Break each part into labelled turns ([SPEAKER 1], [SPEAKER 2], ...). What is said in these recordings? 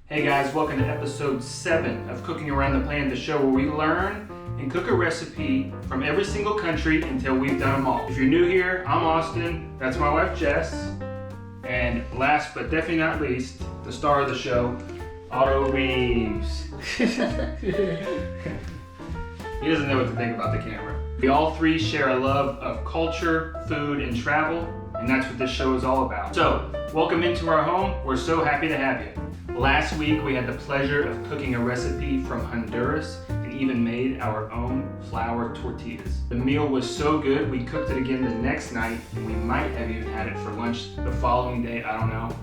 [SPEAKER 1] Hey guys, welcome to episode 7 of Cooking Around the Plan, the show where we learn and cook a recipe from every single country until we've done them all. If you're new here, I'm Austin, that's my wife Jess, and last but definitely not least, the star of the show, Otto Reeves. He doesn't know what to think about the camera. We all three share a love of culture, food, and travel, and that's what this show is all about. So, welcome into our home. We're so happy to have you. Last week, we had the pleasure of cooking a recipe from Honduras and even made our own flour tortillas. The meal was so good, we cooked it again the next night, and we might have even had it for lunch the following day. I don't know.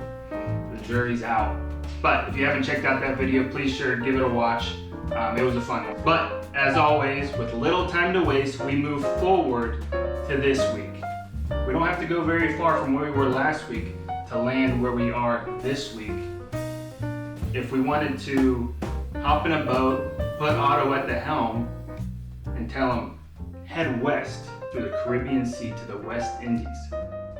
[SPEAKER 1] The jury's out. But if you haven't checked out that video, please sure give it a watch. It was a fun one. But as always, with little time to waste, we move forward to this week. We don't have to go very far from where we were last week to land where we are this week. If we wanted to hop in a boat, put Otto at the helm, and tell him, head west through the Caribbean Sea to the West Indies,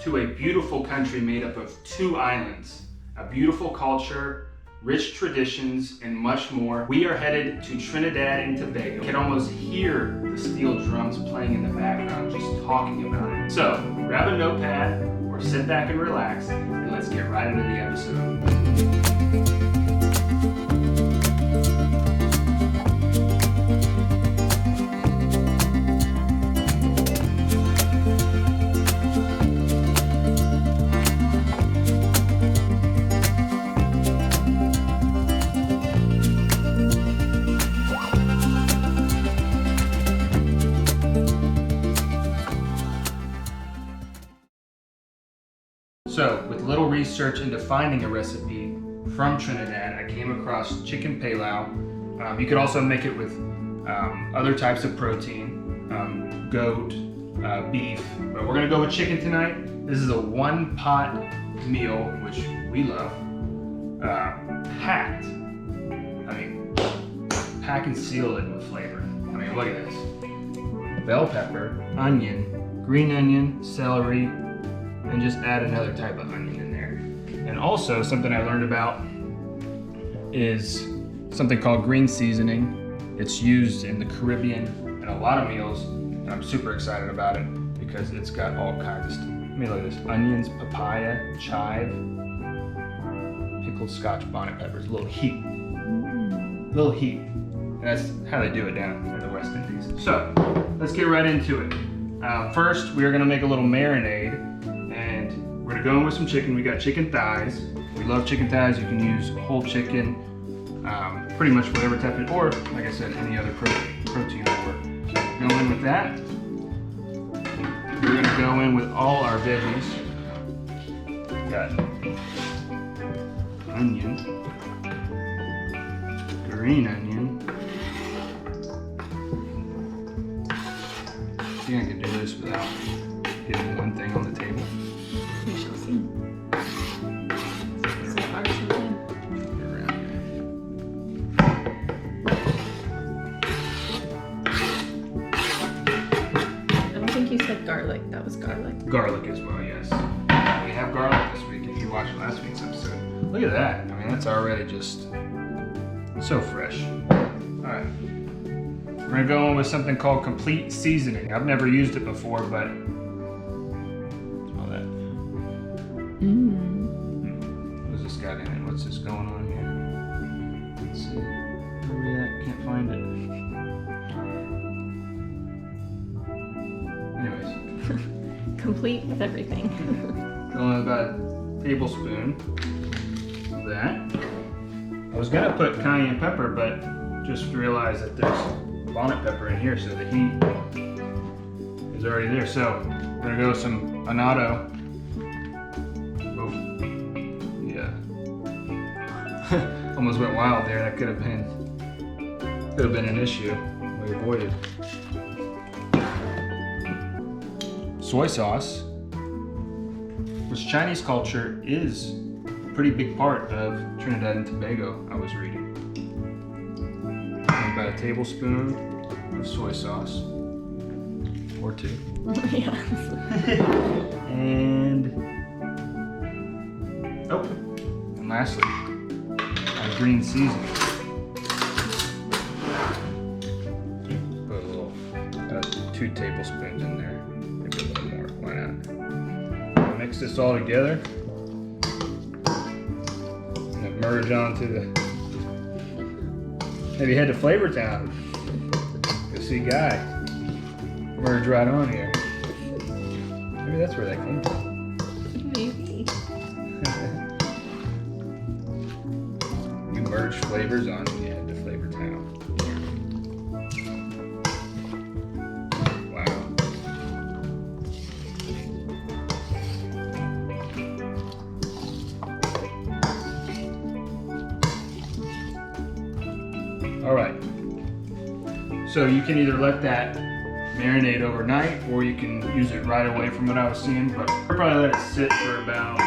[SPEAKER 1] to a beautiful country made up of 2 islands, a beautiful culture, rich traditions, and much more. We are headed to Trinidad and Tobago. You can almost hear the steel drums playing in the background just talking about it. So grab a notepad or sit back and relax, and let's get right into the episode. So, with little research into finding a recipe from Trinidad, I came across chicken Pelau. You could also make it with other types of protein, goat, beef, but we're gonna go with chicken tonight. This is a 1-pot meal, which we love, packed. Pack and seal it with flavor. Look at this. Bell pepper, onion, green onion, celery, and just add another type of onion in there. And also something I learned about is something called green seasoning. It's used in the Caribbean in a lot of meals, and I'm super excited about it because it's got all kinds of stuff. Look at this: onions, papaya, chive, pickled Scotch bonnet peppers, a little heat. And that's how they do it down in the West Indies. So let's get right into it. First, we are gonna make a little marinade. And we're gonna go in with some chicken. We got chicken thighs. We love chicken thighs. You can use whole chicken, pretty much whatever type of, or like I said, any other protein will work. So go in with that. We're gonna go in with all our veggies. Got onion, green onion. See, I can do this without getting one thing on the table.
[SPEAKER 2] We shall see. So far, so good. I don't think you said garlic. That was garlic.
[SPEAKER 1] Garlic as well, yes. We have garlic this week if you watched last week's episode. Look at that. That's already just so fresh. Alright. We're going to go in with something called complete seasoning. I've never used it before, but what's this got in it? What's this going on here? Let's see. Where are we at? Can't find it. Anyways.
[SPEAKER 2] Complete with everything.
[SPEAKER 1] Going about a tablespoon of that. I was gonna put cayenne pepper, but just realized that there's bonnet pepper in here, so the heat is already there. So we're gonna go with some Anatto. Almost went wild there. That could have been an issue. We avoided. Soy sauce, which Chinese culture is a pretty big part of Trinidad and Tobago, I was reading. And about a tablespoon of soy sauce, or 2.
[SPEAKER 2] Yes.
[SPEAKER 1] And lastly, green seasoning. Put a little, 2 tablespoons in there. Maybe a little more, why not? Mix this all together. And merge onto the, maybe head to Flavor Town. Go see Guy. Merge right on here. Maybe that's where that came from.
[SPEAKER 2] Maybe.
[SPEAKER 1] You merge flavors on and you head to Flavor Town. Wow. All right. So you can either let that marinate overnight, or you can use it right away from what I was seeing, but I'll probably let it sit for about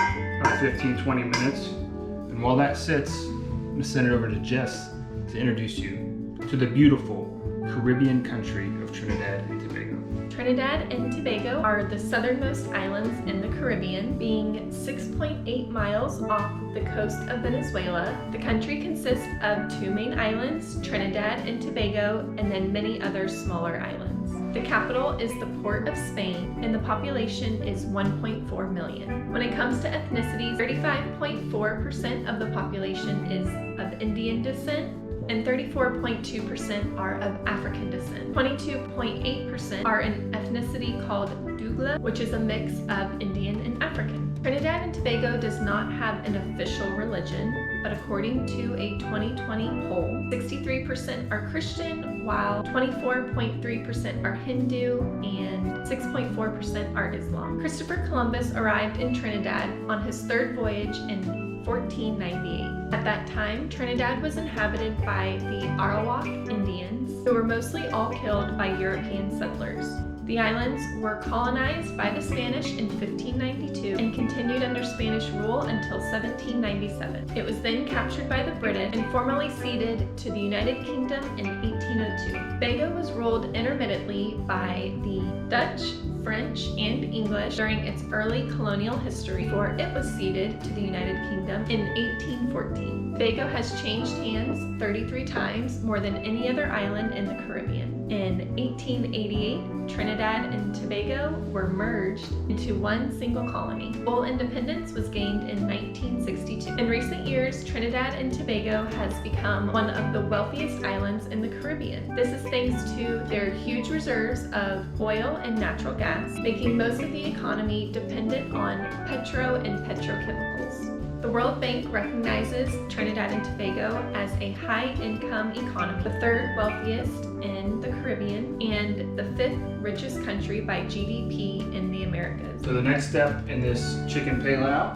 [SPEAKER 1] 15-20 minutes. And while that sits, I'm gonna send it over to Jess to introduce you to the beautiful Caribbean country of Trinidad and Tobago.
[SPEAKER 2] Trinidad and Tobago are the southernmost islands in the Caribbean, being 6.8 miles off the coast of Venezuela. The country consists of 2 main islands, Trinidad and Tobago, and then many other smaller islands. The capital is the Port of Spain, and the population is 1.4 million. When it comes to ethnicity, 35.4% of the population is of Indian descent, and 34.2% are of African descent. 22.8% are an ethnicity called Dougla, which is a mix of Indian and African. Trinidad and Tobago does not have an official religion, but according to a 2020 poll, 63% are Christian, while 24.3% are Hindu, and 6.4% are Islam. Christopher Columbus arrived in Trinidad on his 3rd voyage in 1498. At that time, Trinidad was inhabited by the Arawak Indians, who were mostly all killed by European settlers. The islands were colonized by the Spanish in 1592 and continued under Spanish rule until 1797. It was then captured by the British and formally ceded to the United Kingdom in 1802. Tobago was ruled intermittently by the Dutch, French, and English during its early colonial history before it was ceded to the United Kingdom in 1814. Tobago has changed hands 33 times, more than any other island in the Caribbean. In 1888, Trinidad and Tobago were merged into one single colony. Full independence was gained in 1962. In recent years, Trinidad and Tobago has become one of the wealthiest islands in the Caribbean. This is thanks to their huge reserves of oil and natural gas, making most of the economy dependent on petro and petrochemicals. The World Bank recognizes Trinidad and Tobago as a high-income economy, the 3rd wealthiest in the Caribbean, and the 5th richest country by GDP in the Americas.
[SPEAKER 1] So the next step in this chicken Pelau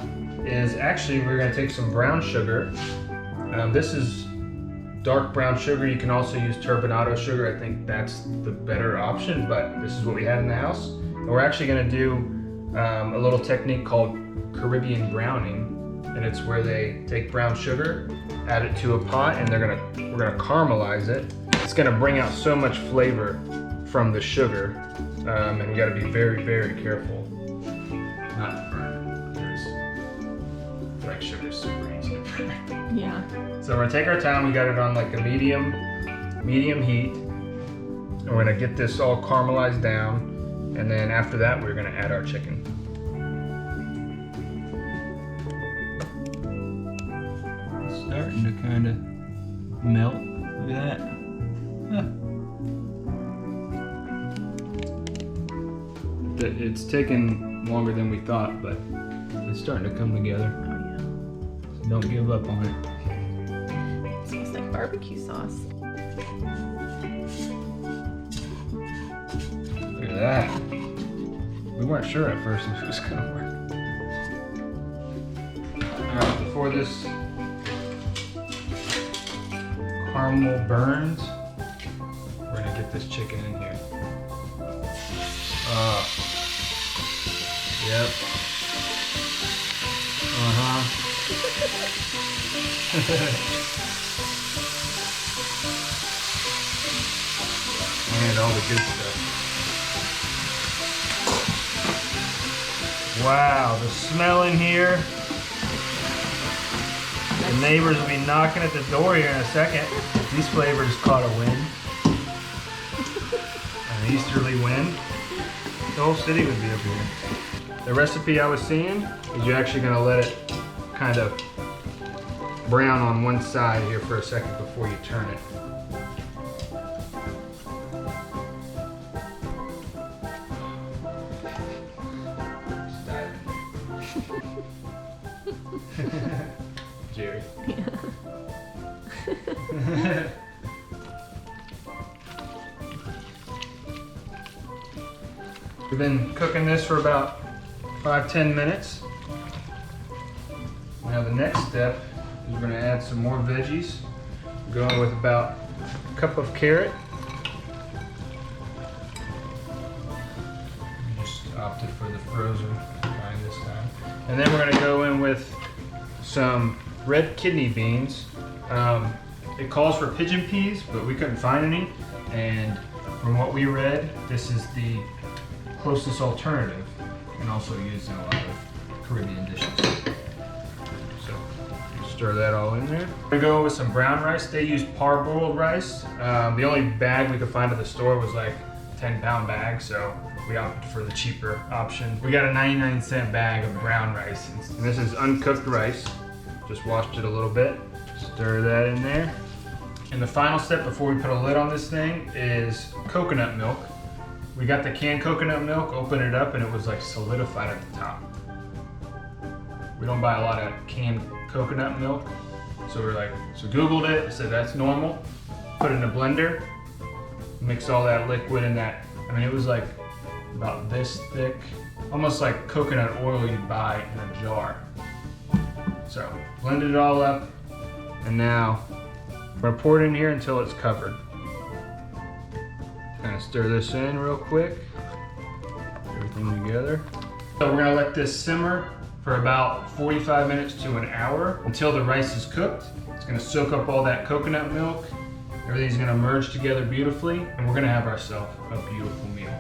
[SPEAKER 1] is actually we're going to take some brown sugar. This is dark brown sugar. You can also use turbinado sugar. I think that's the better option, but this is what we had in the house. And we're actually going to do a little technique called Caribbean browning. And it's where they take brown sugar, add it to a pot, and we're gonna caramelize it. It's gonna bring out so much flavor from the sugar, and we gotta be very, very careful not to burn it, because like sugar is super easy to burn.
[SPEAKER 2] Yeah.
[SPEAKER 1] So we're gonna take our time. We got it on like a medium heat, and we're gonna get this all caramelized down, and then after that we're gonna add our chicken. Starting to kind of melt. Look at that. Huh. It's taken longer than we thought, but it's starting to come together.
[SPEAKER 2] Oh yeah.
[SPEAKER 1] So don't give up on it.
[SPEAKER 2] It smells like barbecue sauce.
[SPEAKER 1] Look at that. We weren't sure at first if it was gonna work. Alright, before this caramel burns, we're gonna get this chicken in here. Yep. And all the good stuff. Wow, the smell in here. The neighbors will be knocking at the door here in a second. These flavors caught a wind. An easterly wind. The whole city would be up here. The recipe I was seeing is you're actually gonna let it kind of brown on one side here for a second before you turn it. Just dive in. Jerry. We've been cooking this for about 5-10 minutes. Now the next step is we're going to add some more veggies. We're going with about a cup of carrot. Just opted for the frozen kind this time. And then we're going to go in with some red kidney beans. It calls for pigeon peas, but we couldn't find any. And from what we read, this is the closest alternative, and also used in a lot of Caribbean dishes. So stir that all in there. We're gonna go with some brown rice. They use parboiled rice. The only bag we could find at the store was like a 10-pound bag, so we opted for the cheaper option. We got a 99-cent bag of brown rice, and this is uncooked rice. Just washed it a little bit. Stir that in there. And the final step before we put a lid on this thing is coconut milk. We got the canned coconut milk, opened it up, and it was like solidified at the top. We don't buy a lot of canned coconut milk, so we're like, so Googled it, said that's normal. Put it in a blender, mix all that liquid in that. I mean, it was like about this thick, almost like coconut oil you'd buy in a jar. So blended it all up, and now we're gonna pour it in here until it's covered. Kind of stir this in real quick, everything together. So we're gonna let this simmer for about 45 minutes to an hour until the rice is cooked. It's gonna soak up all that coconut milk. Everything's gonna merge together beautifully, and we're gonna have ourselves a beautiful meal.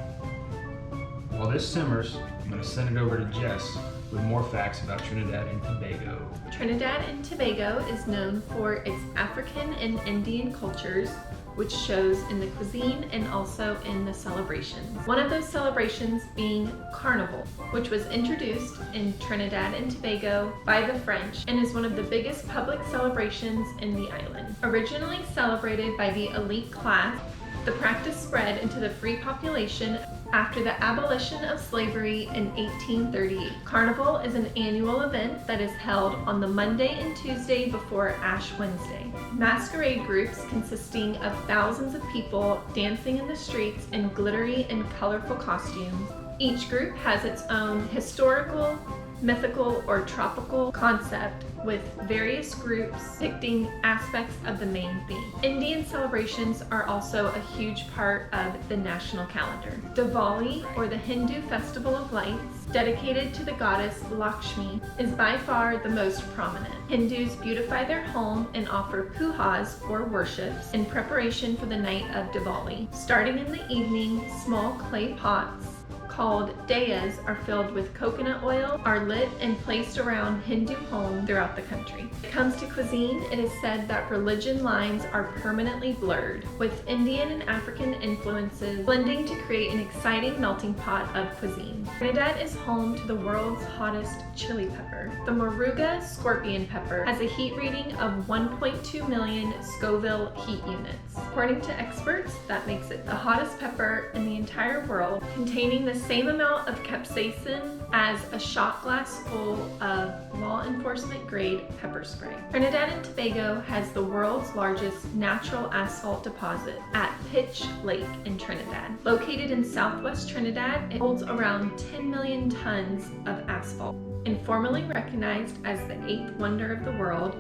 [SPEAKER 1] While this simmers, I'm gonna send it over to Jess with more facts about Trinidad and Tobago.
[SPEAKER 2] Trinidad and Tobago is known for its African and Indian cultures, which shows in the cuisine and also in the celebrations. One of those celebrations being Carnival, which was introduced in Trinidad and Tobago by the French and is one of the biggest public celebrations in the island. Originally celebrated by the elite class, the practice spread into the free population after the abolition of slavery in 1838. Carnival is an annual event that is held on the Monday and Tuesday before Ash Wednesday. Masquerade groups consisting of thousands of people dancing in the streets in glittery and colorful costumes. Each group has its own historical, mythical, or tropical concept, with various groups depicting aspects of the main theme. Indian celebrations are also a huge part of the national calendar. Diwali, or the Hindu Festival of Lights, dedicated to the goddess Lakshmi, is by far the most prominent. Hindus beautify their home and offer pujas, or worships, in preparation for the night of Diwali. Starting in the evening, small clay pots called dayas are filled with coconut oil, are lit and placed around Hindu homes throughout the country. When it comes to cuisine, it is said that religion lines are permanently blurred, with Indian and African influences blending to create an exciting melting pot of cuisine. Trinidad is home to the world's hottest chili pepper. The Moruga scorpion pepper has a heat rating of 1.2 million Scoville heat units. According to experts, that makes it the hottest pepper in the entire world, containing the same amount of capsaicin as a shot glass full of law enforcement grade pepper spray. Trinidad and Tobago has the world's largest natural asphalt deposit at Pitch Lake in Trinidad. Located in southwest Trinidad, it holds around 10 million tons of asphalt. Informally recognized as the 8th wonder of the world,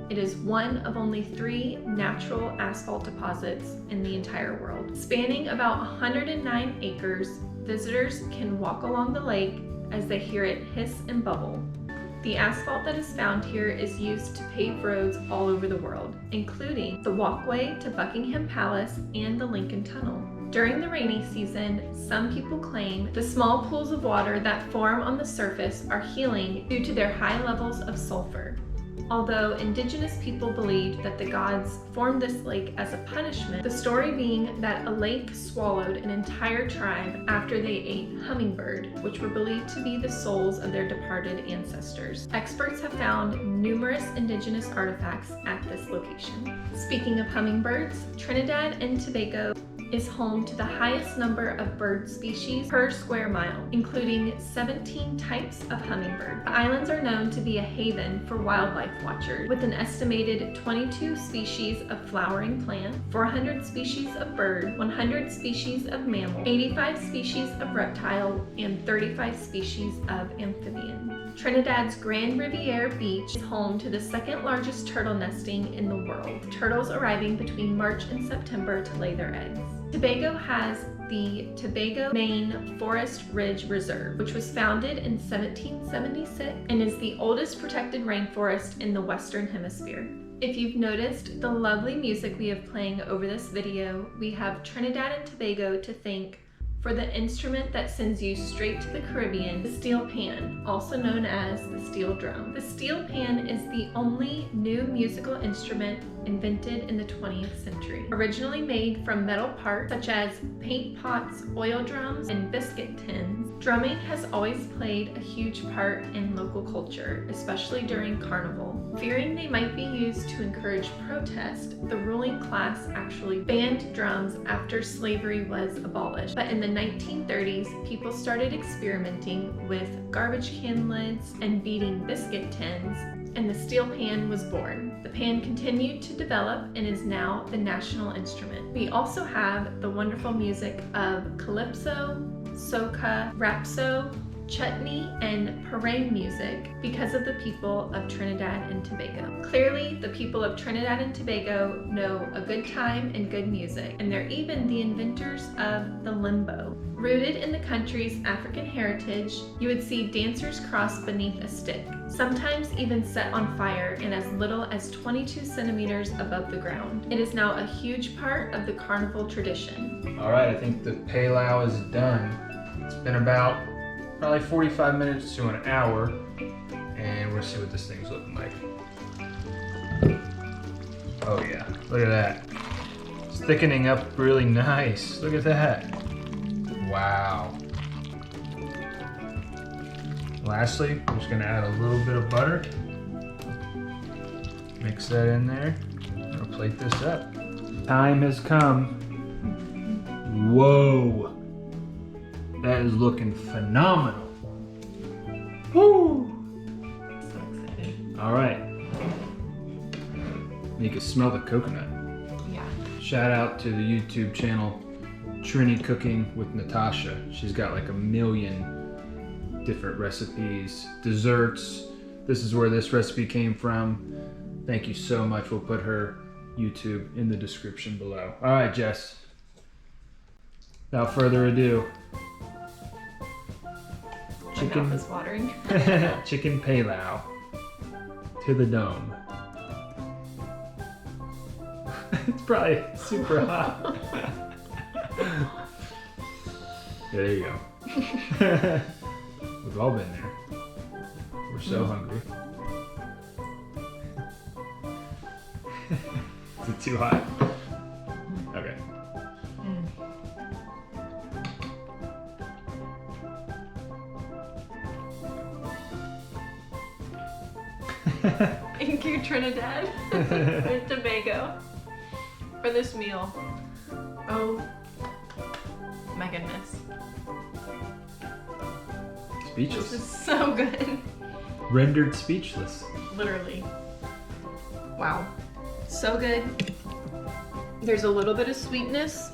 [SPEAKER 2] it is one of only 3 natural asphalt deposits in the entire world. Spanning about 109 acres, visitors can walk along the lake as they hear it hiss and bubble. The asphalt that is found here is used to pave roads all over the world, including the walkway to Buckingham Palace and the Lincoln Tunnel. During the rainy season, some people claim the small pools of water that form on the surface are healing due to their high levels of sulfur. Although indigenous people believed that the gods formed this lake as a punishment, the story being that a lake swallowed an entire tribe after they ate hummingbird, which were believed to be the souls of their departed ancestors. Experts have found numerous indigenous artifacts at this location. Speaking of hummingbirds, Trinidad and Tobago is home to the highest number of bird species per square mile, including 17 types of hummingbird. The islands are known to be a haven for wildlife watchers, with an estimated 22 species of flowering plant, 400 species of bird, 100 species of mammal, 85 species of reptile, and 35 species of amphibian. Trinidad's Grand Riviere Beach is home to the second largest turtle nesting in the world, turtles arriving between March and September to lay their eggs. Tobago has the Tobago Main Forest Ridge Reserve, which was founded in 1776 and is the oldest protected rainforest in the Western Hemisphere. If you've noticed the lovely music we have playing over this video, we have Trinidad and Tobago to thank for the instrument that sends you straight to the Caribbean, the steel pan, also known as the steel drum. The steel pan is the only new musical instrument invented in the 20th century. Originally made from metal parts such as paint pots, oil drums, and biscuit tins, drumming has always played a huge part in local culture, especially during carnival. Fearing they might be used to encourage protest, the ruling class actually banned drums after slavery was abolished. But in the 1930s, people started experimenting with garbage can lids and beating biscuit tins, and the steel pan was born. The pan continued to develop and is now the national instrument. We also have the wonderful music of calypso, soca, rapso, chutney, and parang music because of the people of Trinidad and Tobago. Clearly, the people of Trinidad and Tobago know a good time and good music, and they're even the inventors of the limbo. Rooted in the country's African heritage, you would see dancers cross beneath a stick, sometimes even set on fire and as little as 22 centimeters above the ground. It is now a huge part of the carnival tradition.
[SPEAKER 1] All right, I think the Pelau is done. It's been about probably 45 minutes to an hour, and we'll see what this thing's looking like. Oh yeah, look at that. It's thickening up really nice. Look at that. Wow. Lastly, I'm just gonna add a little bit of butter. Mix that in there. I'll plate this up. Time has come. Whoa. That is looking phenomenal. Woo!
[SPEAKER 2] So excited.
[SPEAKER 1] All right. You can smell the coconut.
[SPEAKER 2] Yeah.
[SPEAKER 1] Shout out to the YouTube channel Trini Cooking with Natasha. She's got like 1 million different recipes, desserts. This is where this recipe came from. Thank you so much. We'll put her YouTube in the description below. All right, Jess. Without further ado,
[SPEAKER 2] My mouth is watering.
[SPEAKER 1] chicken Pelau to the dome. It's probably super hot. Yeah, there you go. We've all been there. We're so hungry. Is it too hot? Okay.
[SPEAKER 2] Thank you, Trinidad and Tobago, for this meal. Oh my goodness.
[SPEAKER 1] Speechless.
[SPEAKER 2] This is so good.
[SPEAKER 1] Rendered speechless.
[SPEAKER 2] Literally. Wow. So good. There's a little bit of sweetness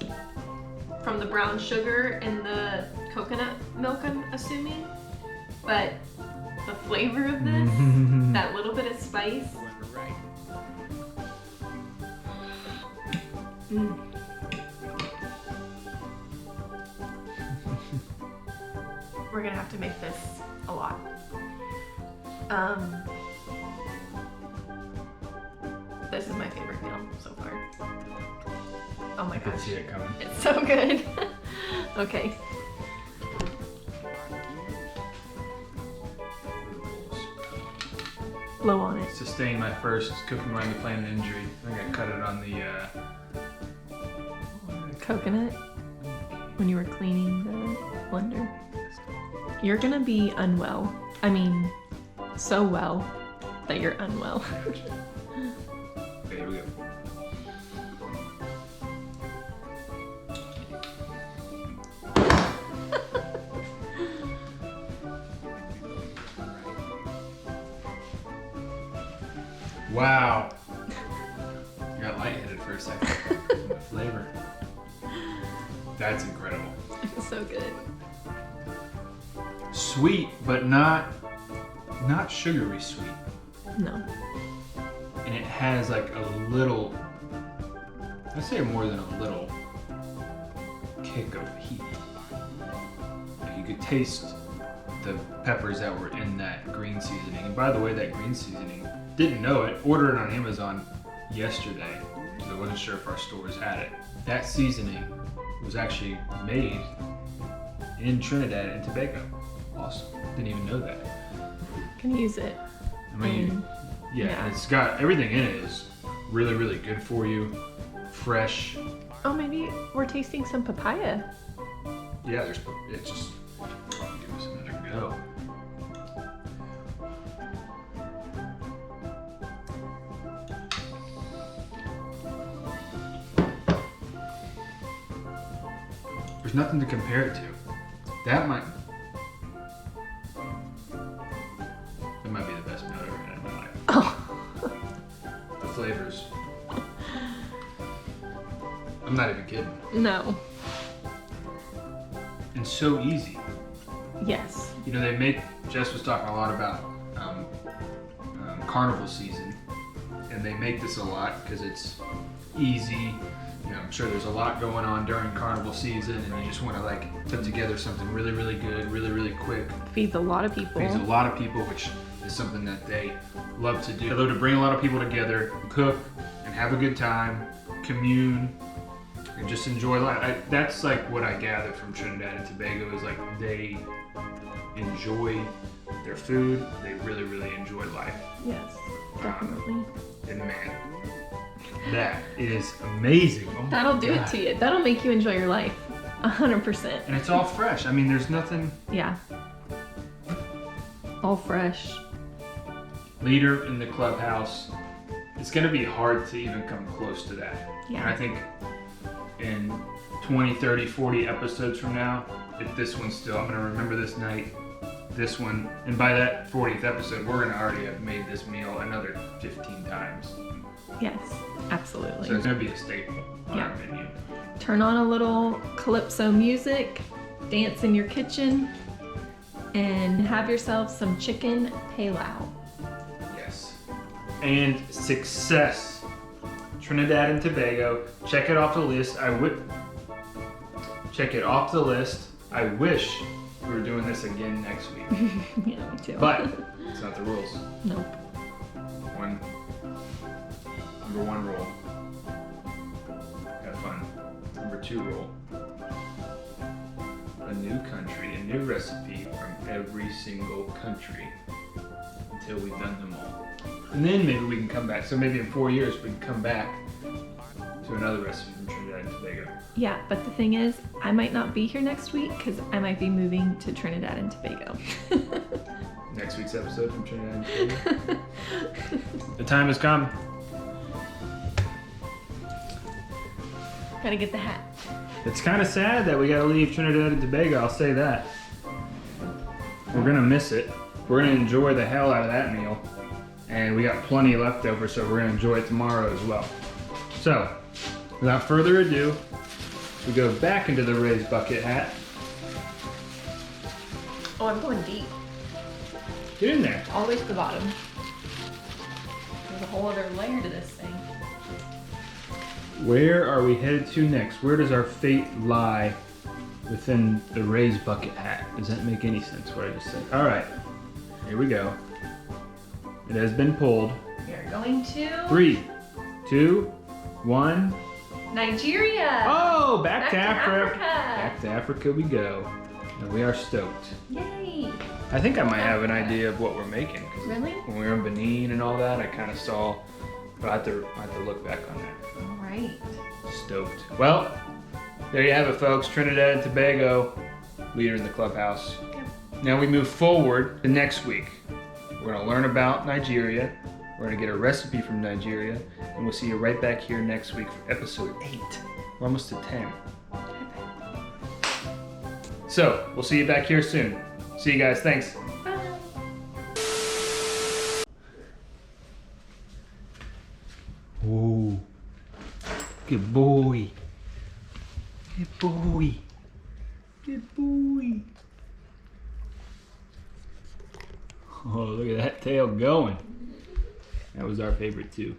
[SPEAKER 2] from the brown sugar and the coconut milk, I'm assuming. But the flavor of this, that little bit of spice. Mm. We're gonna have to make this a lot. This is my favorite meal so far. Oh my
[SPEAKER 1] I
[SPEAKER 2] gosh.
[SPEAKER 1] could see it coming.
[SPEAKER 2] It's so good. Okay. flow on it.
[SPEAKER 1] Sustained my first cooking while the planet injury. I think I cut it on the
[SPEAKER 2] Coconut when you were cleaning the blender. You're gonna be unwell. I mean, so well that you're unwell.
[SPEAKER 1] Okay, here we go. Wow. I got lightheaded for a second. The flavor. That's incredible.
[SPEAKER 2] It's so good.
[SPEAKER 1] Sweet, but not sugary sweet.
[SPEAKER 2] No.
[SPEAKER 1] And it has like a little, I'd say more than a little, kick of heat. Like you could taste the peppers that were in that green seasoning. And by the way, that green seasoning, didn't know it, ordered it on Amazon yesterday, because I wasn't sure if our stores had it. That seasoning was actually made in Trinidad and Tobago. Awesome. Didn't even know that.
[SPEAKER 2] Can use it.
[SPEAKER 1] I mean, yeah, it's got everything in it is really, really good for you. Fresh.
[SPEAKER 2] Oh, maybe we're tasting some papaya.
[SPEAKER 1] Yeah, it's just, give us another go. There's nothing to compare it to. That might be the best meal I've ever had in my life.
[SPEAKER 2] Oh.
[SPEAKER 1] The flavors. I'm not even kidding.
[SPEAKER 2] No.
[SPEAKER 1] And so easy.
[SPEAKER 2] Yes.
[SPEAKER 1] You know, Jess was talking a lot about carnival season, and they make this a lot because it's easy. You know, I'm sure there's a lot going on during carnival season, and you just want to like put together something really, really good, really, really quick.
[SPEAKER 2] Feeds a lot of people.
[SPEAKER 1] Feeds a lot of people, which is something that they love to do. They love to bring a lot of people together, cook, and have a good time, commune, and just enjoy life. That's like what I gather from Trinidad and Tobago is like they enjoy their food. They really, really enjoy life.
[SPEAKER 2] Yes, definitely.
[SPEAKER 1] And man, that is amazing. Oh
[SPEAKER 2] That'll do
[SPEAKER 1] God.
[SPEAKER 2] it to you. That'll make you enjoy your life. 100%.
[SPEAKER 1] And it's all fresh. I mean, there's nothing.
[SPEAKER 2] Yeah. All fresh.
[SPEAKER 1] Leader in the clubhouse. It's going to be hard to even come close to that.
[SPEAKER 2] Yeah.
[SPEAKER 1] And I think in 20, 30, 40 episodes from now, if this one's still, I'm going to remember this night, this one, and by that 40th episode, we're going to already have made this meal another 15 times.
[SPEAKER 2] Yes, absolutely.
[SPEAKER 1] So it's going to be a staple on our menu.
[SPEAKER 2] Turn on a little calypso music, dance in your kitchen, and have yourself some chicken Pelau.
[SPEAKER 1] Yes. And success. Trinidad and Tobago. Check it off the list. Check it off the list. I wish we were doing this again next week.
[SPEAKER 2] Yeah, me too.
[SPEAKER 1] But it's not the rules.
[SPEAKER 2] Nope.
[SPEAKER 1] Number one rule. Have fun. Number two rule. A new country, a new recipe from every single country until we've done them all. And then maybe we can come back. So maybe in 4 years we can come back to another recipe from Trinidad and Tobago.
[SPEAKER 2] Yeah, but the thing is, I might not be here next week because I might be moving to Trinidad and Tobago.
[SPEAKER 1] Next week's episode from Trinidad and Tobago. The time has come.
[SPEAKER 2] Gotta get the hat.
[SPEAKER 1] It's kind of sad that we gotta leave Trinidad and Tobago, I'll say that. We're gonna miss it. We're gonna enjoy the hell out of that meal. And we got plenty left over, so we're gonna enjoy it tomorrow as well. So, without further ado, we go back into the raised bucket hat.
[SPEAKER 2] Oh, I'm going deep.
[SPEAKER 1] Get in there.
[SPEAKER 2] All the way to the bottom. There's a whole other layer to this thing.
[SPEAKER 1] Where are we headed to next? Where does our fate lie within the raised bucket hat? Does that make any sense what I just said? All right, here we go. It has been pulled.
[SPEAKER 2] We're going to
[SPEAKER 1] 3, 2, 1.
[SPEAKER 2] Nigeria.
[SPEAKER 1] Oh, back to Africa.
[SPEAKER 2] Africa.
[SPEAKER 1] Back to Africa we go. And we are stoked.
[SPEAKER 2] Yay.
[SPEAKER 1] I think I might have an idea of what we're making.
[SPEAKER 2] Really?
[SPEAKER 1] When we were in Benin and all that, I kind of saw, but I have to look back on that.
[SPEAKER 2] All right.
[SPEAKER 1] Stoked. Well, there you have it, folks. Trinidad and Tobago, leader in the clubhouse.
[SPEAKER 2] Yep.
[SPEAKER 1] Now we move forward to next week. We're gonna learn about Nigeria. We're gonna get a recipe from Nigeria, and we'll see you right back here next week for episode 8. We're almost to 10. So, we'll see you back here soon. See you guys, thanks.
[SPEAKER 2] Bye.
[SPEAKER 1] Oh, good boy. Good boy. Good boy. Oh, look at that tail going. That was our favorite too.